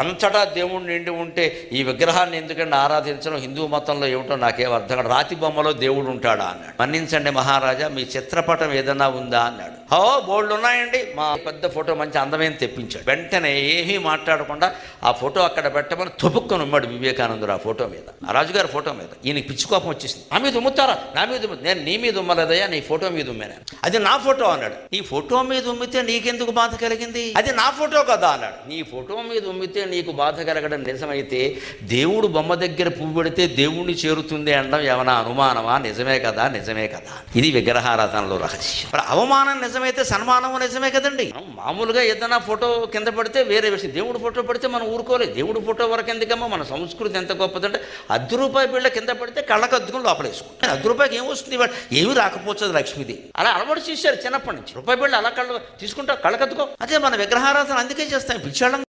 అంతటా దేవుడు నిండి ఉంటే ఈ విగ్రహాన్ని ఎందుకంటే ఆరాధించడం హిందూ మతంలో ఏమిటో నాకేం అర్థం కాదు. రాతి బొమ్మలో దేవుడు ఉంటాడా అన్నాడు. మన్నించండి మహారాజా, మీ చిత్రపటం ఏదన్నా ఉందా అన్నాడు. బోల్డ్ ఉన్నాయండి. మా పెద్ద ఫోటో మంచి అందమైన తెప్పించాడు. వెంటనే ఏమీ మాట్లాడకుండా ఆ ఫోటో అక్కడ పెట్టమని తొపుక్కొని ఉమ్మాడు వివేకానందుడు ఆ ఫోటో మీద, ఆ రాజుగారి ఫోటో మీద. ఈయనకి పిచ్చి కోపం వచ్చేసింది. నా మీద ఉమ్ముతారా? నా మీద నేను నీ మీద ఉమ్మలేదయ్యా, నీ ఫోటో మీద ఉమ్మాను. అది నా ఫోటో అన్నాడు. నీ ఫోటో మీద ఉమ్మితే నీకెందుకు బాధ కలిగింది? అది నా ఫోటో కదా అన్నాడు. నీ ఫోటో మీద ఉమ్మితే నీకు బాధ కలగడం నిజమైతే దేవుడు బొమ్మ దగ్గర పువ్వు పెడితే దేవుణ్ణి చేరుతుంది అనడం ఏమైనా అనుమానమా? నిజమే కదా, నిజమే కదా. ఇది విగ్రహారాధనలో రహస్యం. మరి అవమానం నిజమైతే సన్మానం నిజమే కదండి. మామూలుగా ఏదైనా ఫోటో కింద పడితే వేరే విషయం, దేవుడు ఫోటో పడితే మనం ఊరుకోలేదు. దేవుడు ఫోటో వరకు ఎందుకమ్మా, మన సంస్కృతి ఎంత గొప్పదంటే ₹10 బిళ్ళ కింద పడితే కళ్ళకు అద్దుకుని లోపలేసుకుంటాం. ₹10 ఏం వస్తుంది? ఏమి రాకపోతుంది లక్ష్మీదేవి. అలా అలవాటు చేశారు చిన్నప్పటి నుంచి. ₹1 బిళ్ళ అలా కళ్ళు తీసుకుంటా కళ్ళకద్దుకో. అదే మన విగ్రహారాధన అందుకే చేస్తాం పిచ్చాళ్ళం.